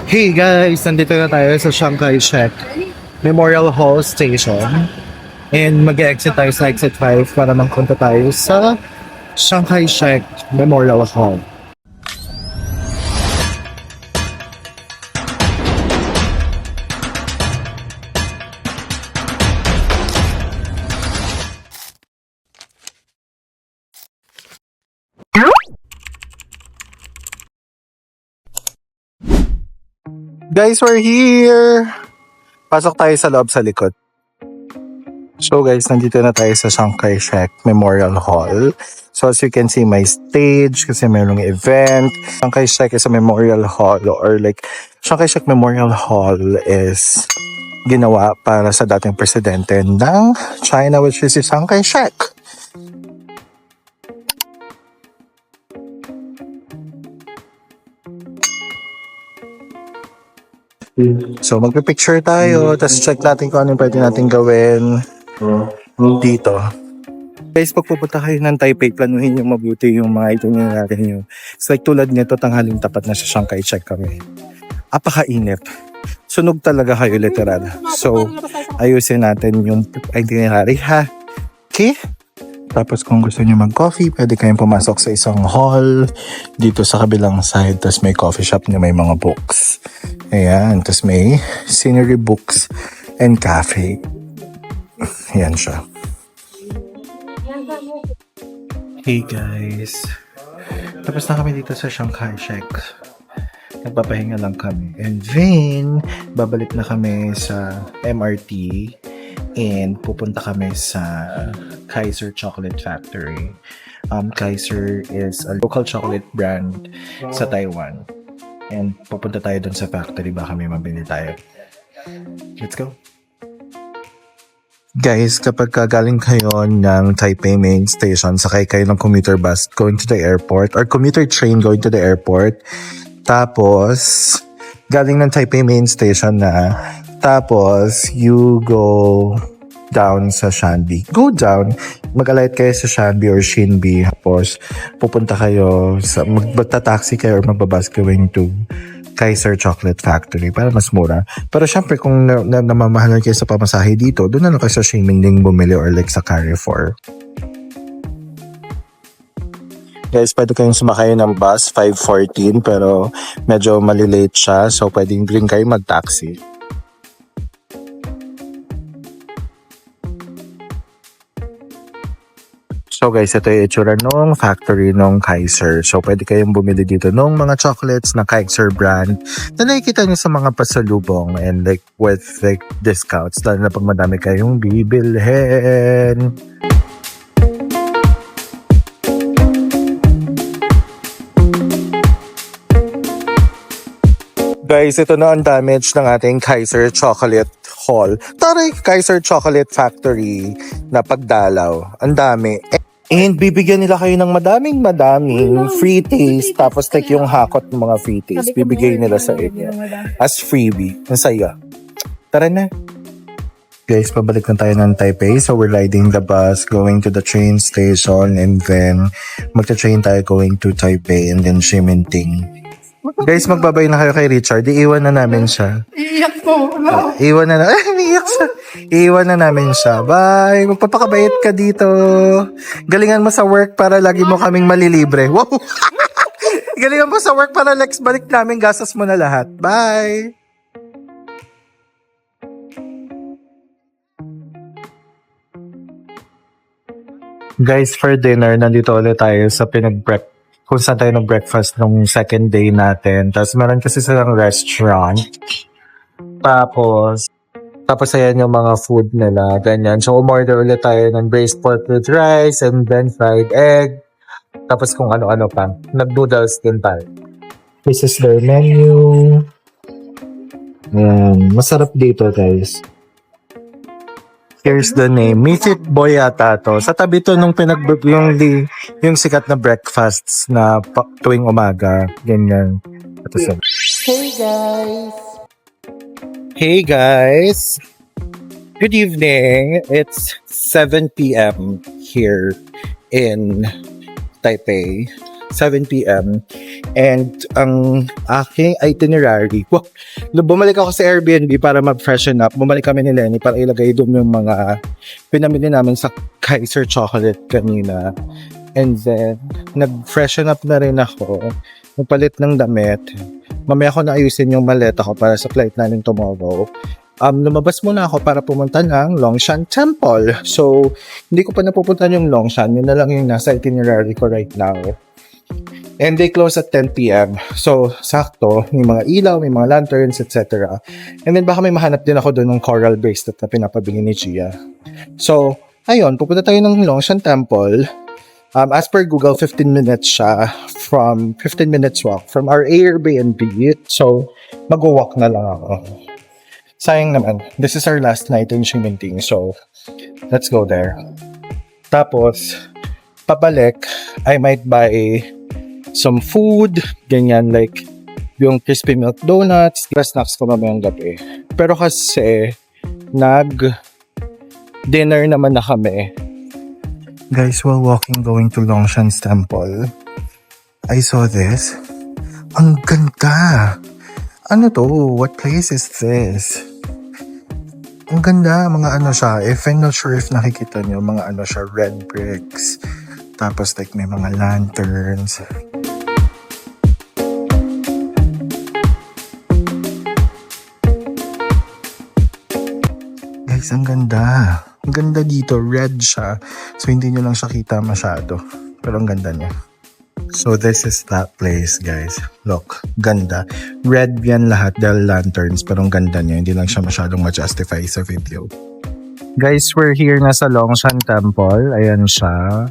Hey guys, nandito na tayo sa Chiang Kai-shek Memorial Hall Station. And mag-exit tayo sa exit 5 para magpunta tayo sa Chiang Kai-shek Memorial Hall. Guys, we're here! Pasok tayo sa loob sa likod. So guys, nandito na tayo sa Chiang Kai-shek Memorial Hall. So as you can see, may stage kasi mayroong event. Chiang Kai-shek is a memorial hall or like Chiang Kai-shek Memorial Hall is ginawa para sa dating presidente ng China, which is si Chiang Kai-shek. So magpipicture tayo, tapos check natin kung ano yung pwede natin gawin dito. Guys, pag pupunta kayo ng Taipei, planuhin yung mabuti yung mga itinerary natin nyo. It's like tulad nito, tanghaling tapat na sa Chiang Kai-shek kami. Apakainit. Sunog talaga kayo literal. So, ayusin natin yung itinerary ha. Okay? Tapos kung gusto niyo mag-coffee, pwede kayong pumasok sa isang hall dito sa kabilang side. Tapos may coffee shop na may mga books. Ayan. Tapos may scenery books and cafe. Ayan siya. Hey guys. Tapos na kami dito sa Chiang Kai-shek. Nagpapahinga lang kami. And then, babalik na kami sa MRT. And pupunta kami sa Kaiser Chocolate Factory. Kaiser is a local chocolate brand sa Taiwan. And pupunta tayo dun sa factory, baka may mabili tayo. Let's go! Guys, kapag galing kayo ng Taipei main station, sakay kayo ng commuter bus going to the airport or commuter train going to the airport. Tapos, galing ng Taipei main station na, tapos you go down sa Shanbi. Go down, mag-alight kayo sa Shanbi or Shinbi. Tapos, pupunta kayo, magta-taxi kayo or magbabas going to Kaiser Chocolate Factory para mas mura. Pero syempre, kung namamahalan kayo sa pamasahe dito, doon na lang kayo sa Ximending bumili or like sa Carrefour. Guys, pwede kayong sumakay ng bus 5:14 pero medyo malilate siya. So, pwedeng rin kayo mag-taxi. So guys, ito yung itsura nung factory nung Kaiser. So pwede kayong bumili dito nung mga chocolates na Kaiser brand na nakikita nyo sa mga pasalubong and like with like discounts. Lalo na pag madami kayong bibilhin. Guys, ito na ang damage ng ating Kaiser Chocolate Hall. Taray, Kaiser Chocolate Factory na pagdalaw. Ang dami. And bibigyan nila kayo ng madaming free taste. Tapos like yung hakot ng mga free taste, bibigay nila sa inyo as freebie. Ang saya. Tara na. Guys, pabalik na tayo ng Taipei. So we're riding the bus going to the train station and then magta-train tayo going to Taipei and then Ximending. Guys, magbabay na kayo kay Richard. Iiwan na namin siya. Iiyak po. No. Iiwan na iiyak siya. Iiwan na namin siya. Bye. Magpapakabait ka dito. Galingan mo sa work para lagi mo kaming malilibre. Wow. Galingan mo sa work para Lex balik namin gastos mo na lahat. Bye. Guys, for dinner, nandito ulit tayo sa kung saan tayo nag-breakfast nung second day natin. Tapos meron kasi silang restaurant. Tapos ayan yung mga food nila. Ganyan. So, umorder ulit tayo ng braised pork with rice and then fried egg. Tapos kung ano-ano pa. Nag-noodles din tayo. This is their menu. Ayan. Masarap dito, guys. Here's the name. Misit Boy yata to. Sa tabi to nung yung sikat na breakfasts na tuwing umaga. Ganyan. Hey guys. Hey guys. Good evening. It's 7 p.m. here in Taipei. 7 p.m. And ang aking itinerary, bumalik ako sa Airbnb para mag-freshen up. Bumalik kami ni Lenny para ilagay doon yung mga pinamili namin sa Kaiser Chocolate kanina. And then, nag-freshen up na rin ako. Nagpalit ng damit. Mamaya ko na ayusin yung maleta ko para sa flight namin tomorrow. Lumabas muna ako para pumunta ng Longshan Temple. So, hindi ko pa napupunta yung Longshan. Yun na lang yung nasa itinerary ko right now. And they close at 10 p.m. So, sakto. May mga ilaw, may mga lanterns, etc. And then baka may mahanap din ako doon ng coral bracelet na pinapabili ni Gia. So, ayun. Pupunta tayo ng Longshan Temple. As per Google, 15 minutes siya 15 minutes walk from our Airbnb. So, mag-walk na lang ako. Sayang naman, this is our last night in Shiminting, so let's go there. Tapos, pabalik, I might buy some food, ganyan, like yung crispy milk donuts, snacks ko mamayang gabi. Pero kasi, nag-dinner naman na kami. Guys, while walking going to Longshan's temple, I saw this. Ang ganda! Ano to? What place is this? Ang ganda, mga ano siya. If I'm not sure if nakikita nyo, mga ano siya, red bricks. Tapos like may mga lanterns. Guys, ang ganda. Ang ganda dito, red siya. So hindi nyo lang siya kita masyado. Pero ang ganda niya. So this is that place, guys. Look, ganda. Red yan lahat dahil lanterns, pero ang ganda niya. Hindi lang siya masyadong ma-justify sa video. Guys, we're here na sa Longshan Temple. Ayan siya.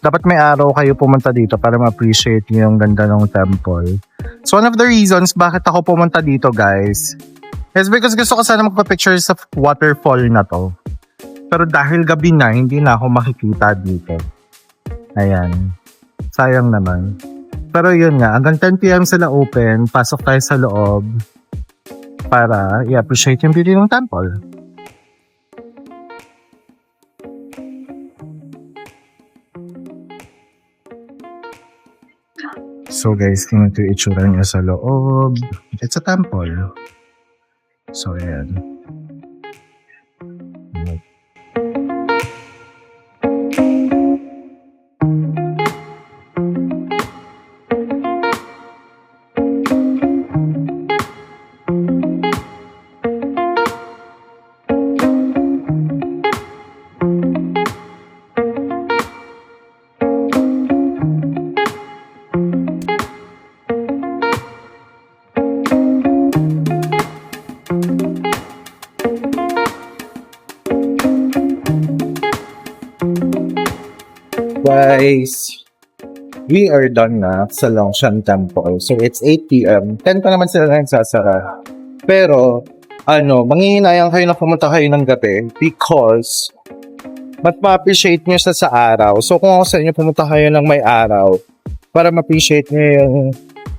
Dapat may araw kayo pumunta dito para ma-appreciate niyo yung ganda ng temple. So one of the reasons bakit ako pumunta dito, guys, is because gusto ko sana magpa-picture sa waterfall na to. Pero dahil gabi na, hindi na ako makikita dito. Ayan. Sayang naman. Pero yun nga, hanggang 10 p.m. sila open, pasok tayo sa loob para i-appreciate yung beauty ng temple. So guys, tingnan ito yung itsura niya sa loob. It's a temple. So ayan. Guys, we are done na sa Longshan Temple. So, it's 8 p.m. 10 pa naman sila nagsasara. Pero, manghihinayang kayo na pumunta kayo ng gabi because mas ma-appreciate nyo siya sa araw. So, kung ako sa inyo, pumunta kayo ng may araw para ma-appreciate nyo yung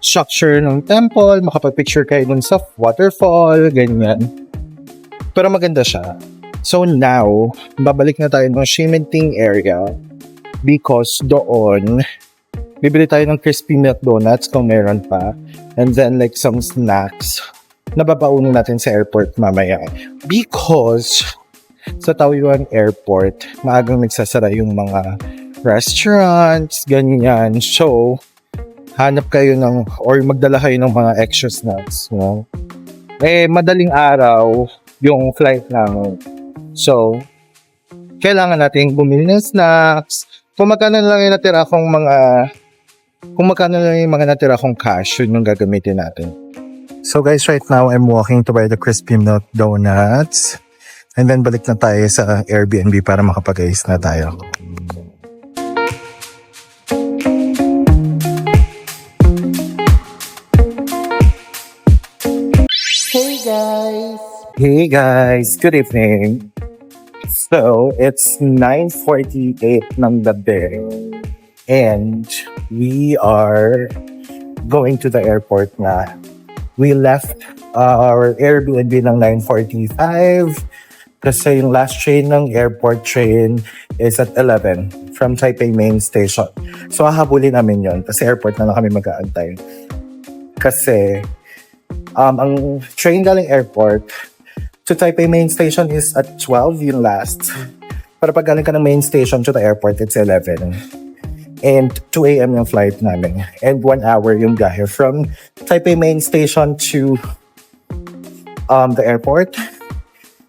structure ng temple, makapag-picture kayo dun sa waterfall, ganyan. Pero maganda siya. So, now, babalik na tayo ng Shiminting area. Because doon, bibili tayo ng crispy milk donuts kung meron pa. And then like some snacks na babaunin natin sa airport mamaya. Because sa Taoyuan Airport, maagang nagsasara yung mga restaurants, ganyan. So, hanap kayo or magdala kayo ng mga extra snacks. No? Madaling araw yung flight namin. So, kailangan natin bumili ng snacks. Kung magkano lang yung natira kong cash, yun yung gagamitin natin. So guys, right now, I'm walking to buy the crispy milk donuts. And then balik na tayo sa Airbnb para makapag-ayos na tayo. Hey guys! Hey guys, good evening. So, it's 9:48 ng gabi. And we are going to the airport na. We left our Airbnb ng 9:45. Kasi yung last train ng airport train is at 11 from Taipei Main Station. So, hahabulin namin yon kasi airport na lang kami mag-aantay. Kasi, ang train galing airport to Taipei Main Station is at 12, yung last. Para pag galing ka ng main station to the airport, it's 11. And 2 a.m. yung flight namin. And 1 hour yung biyahe from Taipei Main Station to the airport.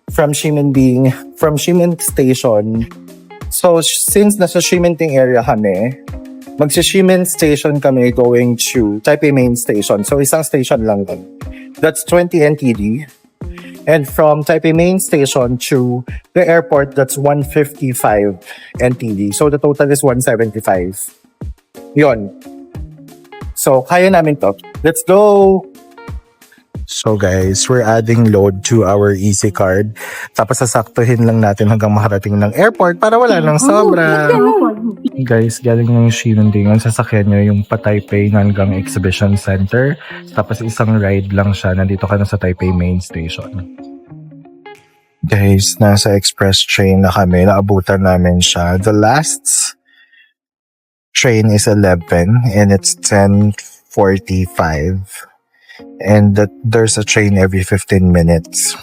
From Ximen Station. So, since nasa Ximenting area kami, magsi-Ximen Station kami going to Taipei Main Station. So, isang station lang dun. That's 20 NTD. And from Taipei Main Station to the airport, that's 155 NTD. So, the total is 175. Yon. So, kaya namin to. Let's go! So guys, we're adding load to our Easy Card. Tapos sasaktuhin lang natin hanggang makarating ng airport para wala nang sobra. Guys, galing yung Xinandingan, sasakyan nyo yung pa-Taipei hanggang Exhibition Center. Tapos isang ride lang siya, nandito ka na sa Taipei Main Station. Guys, nasa express train na kami, naabutan namin siya. The last train is 11 and it's 10:45. And that there's a train every 15 minutes.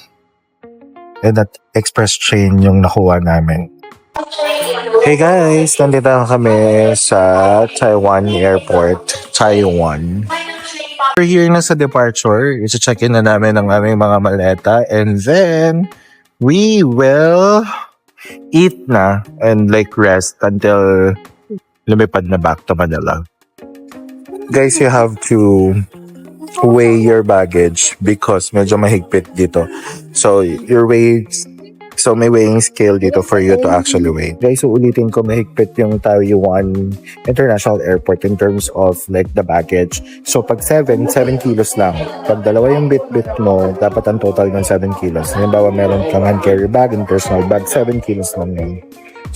And that express train yung nakuha namin. Hey guys, nandito kami sa Taiwan Airport, Taiwan. We're here na sa departure. Isa-check-in na namin ang aming mga maleta. And then, we will eat na and like rest until lumipad na back to Manila. Guys, you have to weigh your baggage because medyo mahigpit dito. So, may weighing scale dito for you to actually weigh. Guys, ulitin ko, mahigpit yung Taiwan International Airport in terms of like the baggage. So, pag 7 kilos lang. Pag dalawa yung bit-bit mo, dapat ang total ng 7 kilos. Halimbawa, meron kang hand carry bag and personal bag, 7 kilos lang yun.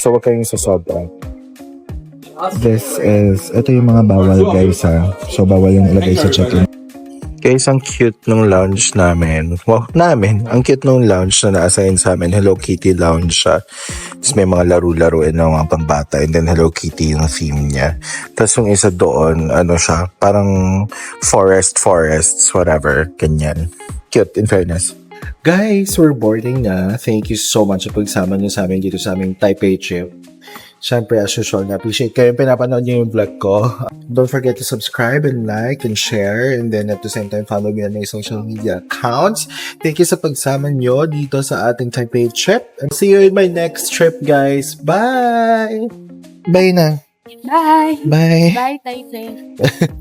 So, wag kayong sasobra. Ito yung mga bawal guys ha. So, bawal yung ilagay sa check-in. Guys, ang cute nung lounge namin. Ang cute nung lounge na na-assign sa amin. Hello Kitty lounge siya. Tapos may mga laro-laruin na mga pambata. And then Hello Kitty yung theme niya. Tapos yung isa doon, siya, parang forests, whatever. Ganyan. Cute, in fairness. Guys, we're boarding na. Thank you so much sa pagsama niyo sa amin dito sa aming Taipei trip. Siyempre, as usual, na-appreciate kayo pinapanood niyo yung vlog ko. Don't forget to subscribe and like and share. And then at the same time, follow me on my social media accounts. Thank you sa pagsama niyo dito sa ating Taipei trip. And see you in my next trip, guys. Bye! Bye na. Bye! Bye! Bye, Taipei.